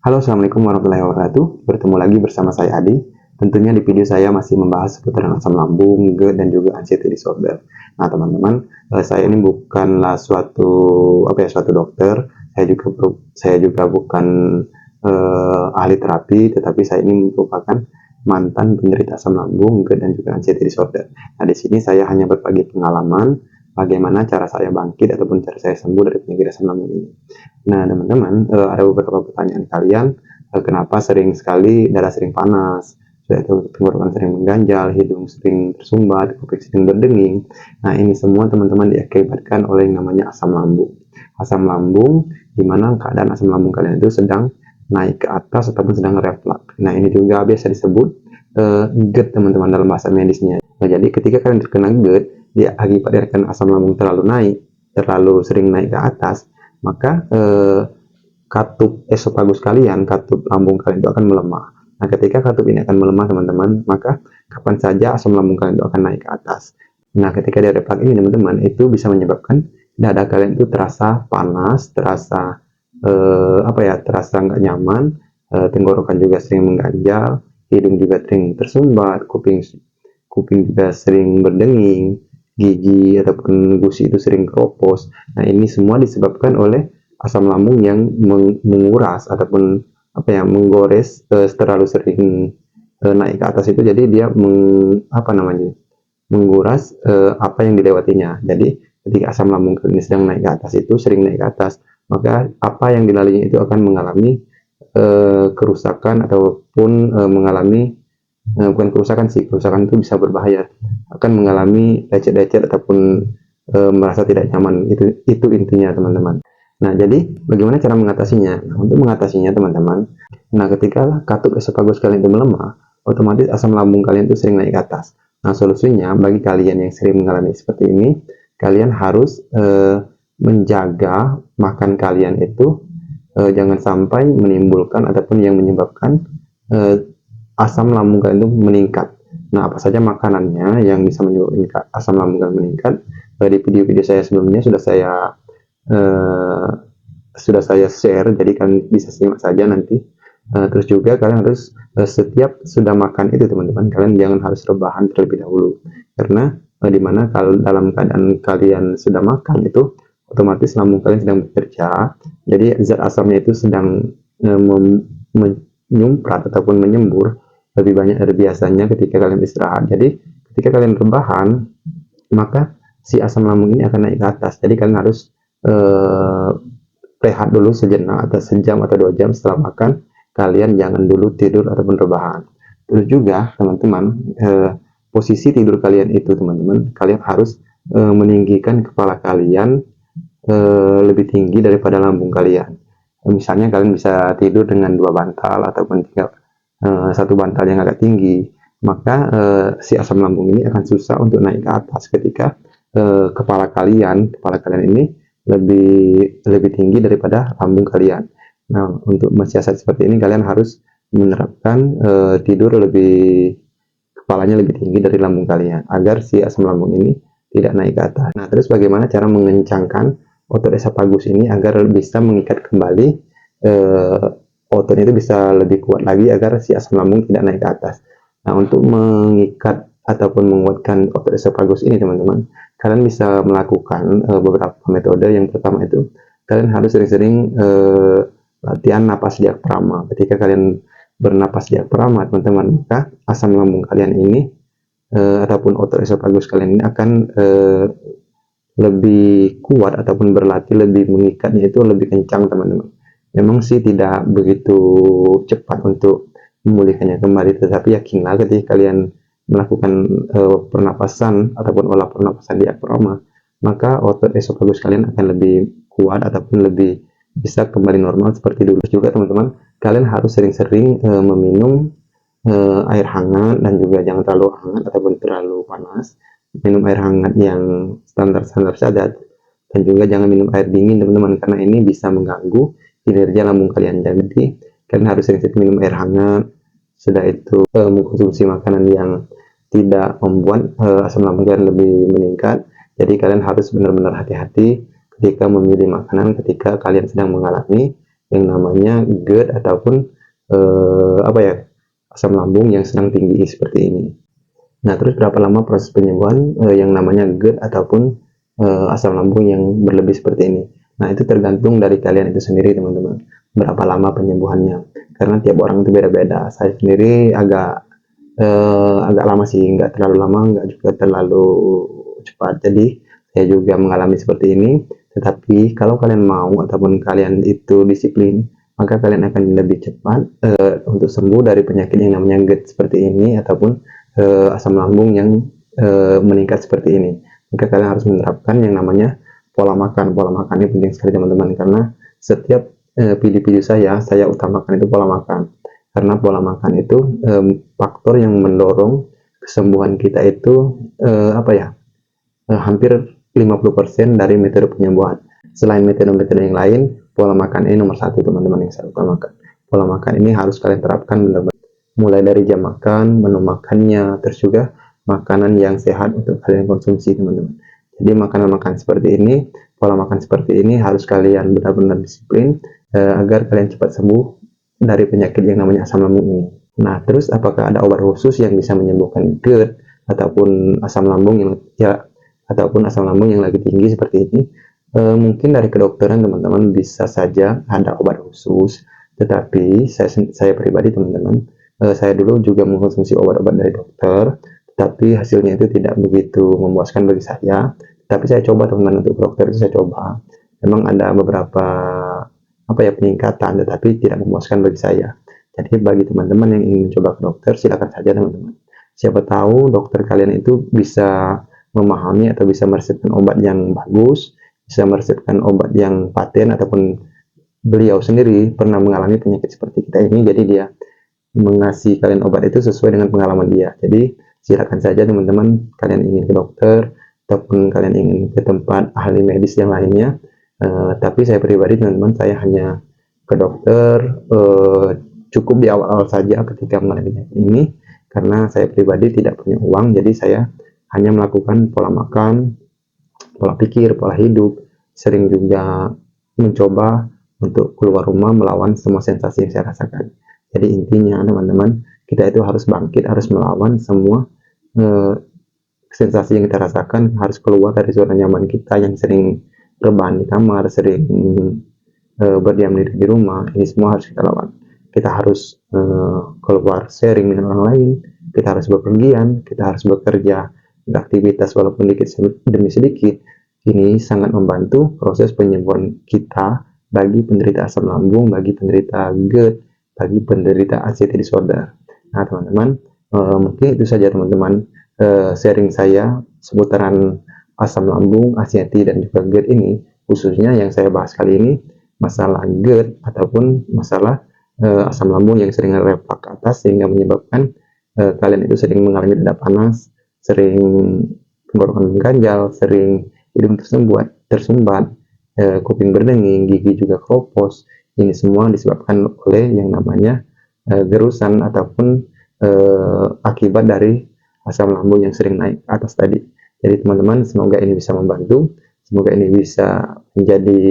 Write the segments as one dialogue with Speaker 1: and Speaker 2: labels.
Speaker 1: Halo, assalamualaikum warahmatullahi wabarakatuh. Bertemu lagi bersama saya Adi. Tentunya di video saya masih membahas seputar asam lambung, GERD, dan juga anxiety disorder. Nah, teman-teman, saya ini bukanlah suatu dokter. Saya juga bukan ahli terapi, tetapi saya ini merupakan mantan penderita asam lambung, GERD, dan juga anxiety disorder. Nah, di sini saya hanya berbagi pengalaman bagaimana cara saya bangkit ataupun cara saya sembuh dari penyakit asam lambung ini. Nah, teman-teman, ada beberapa pertanyaan kalian, kenapa sering sekali darah sering panas, sudah itu tenggorokan sering mengganjal, hidung sering tersumbat, kuping sering berdenging. Nah, ini semua teman-teman diakibatkan oleh yang namanya asam lambung. Asam lambung, di mana keadaan asam lambung kalian itu sedang naik ke atas ataupun sedang reflux. Nah, ini juga biasa disebut GERD, teman-teman, dalam bahasa medisnya. Nah, jadi ketika kalian terkena GERD, akibatkan asam lambung terlalu sering naik ke atas, maka katup esofagus kalian, katup lambung kalian itu akan melemah. Nah, ketika katup ini akan melemah, teman-teman, maka kapan saja asam lambung kalian itu akan naik ke atas. Nah, ketika dia reflux ini, teman-teman, itu bisa menyebabkan dada kalian itu terasa panas, terasa terasa nggak nyaman, tenggorokan juga sering mengganjal, hidung juga sering tersumbat, kuping juga sering berdenging, gigi ataupun gusi itu sering keropos. Nah, ini semua disebabkan oleh asam lambung yang menguras ataupun menggores terlalu sering naik ke atas itu. Jadi dia menguras apa yang dilewatinya. Jadi ketika asam lambung ini sedang naik ke atas, itu sering naik ke atas, maka apa yang dilaluinya itu akan mengalami kerusakan ataupun mengalami bukan kerusakan sih, kerusakan itu bisa berbahaya, akan mengalami lecet-lecet ataupun merasa tidak nyaman. Itu intinya, teman-teman. Nah, jadi bagaimana cara mengatasinya? Nah, untuk mengatasinya, teman-teman, nah, ketika katup esofagus kalian itu melemah, otomatis asam lambung kalian itu sering naik ke atas. Nah, solusinya bagi kalian yang sering mengalami seperti ini, kalian harus menjaga makan kalian itu jangan sampai menimbulkan ataupun yang menyebabkan asam lambung kalian itu meningkat. Nah, apa saja makanannya yang bisa menyebabkan asam lambung kalian meningkat? Di video-video saya sebelumnya sudah saya share, jadi kalian bisa simak saja nanti. Terus juga kalian harus setiap sudah makan itu, teman-teman, kalian jangan harus rebahan terlebih dahulu, karena dimana kalau dalam keadaan kalian sudah makan itu, otomatis lambung kalian sedang bekerja, jadi zat asamnya itu sedang menyumprat ataupun menyembur lebih banyak dari biasanya ketika kalian istirahat. Jadi ketika kalian rebahan, maka si asam lambung ini akan naik ke atas. Jadi kalian harus rehat dulu sejenak, atau sejam atau 2 jam setelah makan. Kalian jangan dulu tidur ataupun rebahan. Terus juga, teman-teman, posisi tidur kalian itu, teman-teman, kalian harus meninggikan kepala kalian lebih tinggi daripada lambung kalian. Misalnya kalian bisa tidur dengan 2 bantal ataupun 1 bantal yang agak tinggi, maka si asam lambung ini akan susah untuk naik ke atas ketika kepala kalian ini lebih tinggi daripada lambung kalian. Nah, untuk mensiasat seperti ini, kalian harus menerapkan tidur kepalanya lebih tinggi dari lambung kalian, agar si asam lambung ini tidak naik ke atas. Nah, terus bagaimana cara mengencangkan otot esofagus ini agar bisa mengikat kembali otot itu bisa lebih kuat lagi agar si asam lambung tidak naik ke atas. Nah, untuk mengikat ataupun menguatkan otot esofagus ini, teman-teman, kalian bisa melakukan beberapa metode. Yang pertama itu, kalian harus sering-sering latihan napas diafragma. Ketika kalian bernapas diafragma, teman-teman, maka asam lambung kalian ini ataupun otot esofagus kalian ini akan lebih kuat ataupun berlatih lebih mengikatnya itu lebih kencang, teman-teman. Memang sih tidak begitu cepat untuk memulihkannya kembali, tetapi yakinlah ketika kalian melakukan pernapasan ataupun olah pernapasan diafragma, maka otot esofagus kalian akan lebih kuat ataupun lebih bisa kembali normal seperti dulu. Juga, teman-teman, kalian harus sering-sering meminum air hangat, dan juga jangan terlalu hangat ataupun terlalu panas. Minum air hangat yang standar-standar saja, dan juga jangan minum air dingin, teman-teman, karena ini bisa mengganggu kinerja lambung kalian. Jadi kalian harus sering-sering minum air hangat. Sudah itu mengkonsumsi makanan yang tidak membuat asam lambung kalian lebih meningkat. Jadi kalian harus benar-benar hati-hati ketika memilih makanan ketika kalian sedang mengalami yang namanya GERD ataupun apa ya, asam lambung yang sedang tinggi seperti ini. Nah, terus berapa lama proses penyembuhan yang namanya GERD ataupun asam lambung yang berlebih seperti ini? Nah, itu tergantung dari kalian itu sendiri, teman-teman. Berapa lama penyembuhannya? Karena tiap orang itu beda-beda. Saya sendiri agak lama sih, nggak terlalu lama, nggak juga terlalu cepat. Jadi, saya juga mengalami seperti ini. Tetapi, kalau kalian mau ataupun kalian itu disiplin, maka kalian akan lebih cepat untuk sembuh dari penyakit yang namanya GERD seperti ini ataupun asam lambung yang meningkat seperti ini. Maka kalian harus menerapkan yang namanya pola makan. Pola makan ini penting sekali, teman-teman, karena setiap video-video saya utamakan itu pola makan, karena pola makan itu faktor yang mendorong kesembuhan kita itu hampir 50% dari metode penyembuhan. Selain metode-metode yang lain, pola makan ini nomor satu, teman-teman, yang saya utamakan. Pola makan ini harus kalian terapkan benar-benar, mulai dari jam makan, menu makannya, terus juga makanan yang sehat untuk kalian konsumsi, teman-teman. Jadi makanan-makanan seperti ini, pola makan seperti ini harus kalian benar-benar disiplin agar kalian cepat sembuh dari penyakit yang namanya asam lambung ini. Nah, terus apakah ada obat khusus yang bisa menyembuhkan GERD ataupun asam lambung yang lagi tinggi seperti ini? Mungkin dari kedokteran, teman-teman, bisa saja ada obat khusus, tetapi saya pribadi, teman-teman, saya dulu juga mengkonsumsi obat-obat dari dokter, tapi hasilnya itu tidak begitu memuaskan bagi saya. Tapi saya coba, teman-teman, untuk dokter itu saya coba. Memang ada beberapa peningkatan, tetapi tidak memuaskan bagi saya. Jadi bagi teman-teman yang ingin mencoba ke dokter, silakan saja, teman-teman. Siapa tahu dokter kalian itu bisa memahami atau bisa meresepkan obat yang bagus, bisa meresepkan obat yang paten, ataupun beliau sendiri pernah mengalami penyakit seperti kita ini, jadi dia mengasih kalian obat itu sesuai dengan pengalaman dia. Jadi silakan saja, teman-teman, kalian ingin ke dokter ataupun kalian ingin ke tempat ahli medis yang lainnya. Tapi saya pribadi, teman-teman, saya hanya ke dokter cukup di awal-awal saja ketika mengalami penyakit ini, karena saya pribadi tidak punya uang. Jadi saya hanya melakukan pola makan, pola pikir, pola hidup, sering juga mencoba untuk keluar rumah melawan semua sensasi yang saya rasakan. Jadi intinya, teman-teman, kita itu harus bangkit, harus melawan semua sensasi yang kita rasakan, harus keluar dari zona nyaman kita yang sering rebahan di kamar, sering berdiam diri di rumah. Ini semua harus kita lawan. Kita harus keluar sharing dengan orang lain, kita harus bepergian, kita harus bekerja, beraktivitas walaupun demi sedikit. Ini sangat membantu proses penyembuhan kita bagi penderita asam lambung, bagi penderita GERD, bagi penderita anxiety disorder. Nah, teman-teman, mungkin itu saja, teman-teman, sharing saya seputaran asam lambung, anxiety, dan juga GERD ini. Khususnya yang saya bahas kali ini masalah GERD ataupun masalah asam lambung yang sering reflux ke atas sehingga menyebabkan kalian itu sering mengalami dada panas, sering tenggorokan mengganjal, sering hidung tersumbat, kuping berdenging, gigi juga keropos. Ini semua disebabkan oleh yang namanya gerusan ataupun akibat dari asam lambung yang sering naik ke atas tadi. Jadi, teman-teman, semoga ini bisa membantu, semoga ini bisa menjadi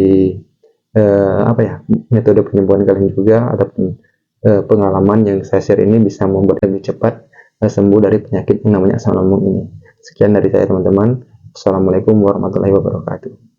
Speaker 1: metode penyembuhan kalian juga, ataupun pengalaman yang saya share ini bisa membuat lebih cepat sembuh dari penyakit yang namanya asam lambung ini. Sekian dari saya, teman-teman. Assalamualaikum warahmatullahi wabarakatuh.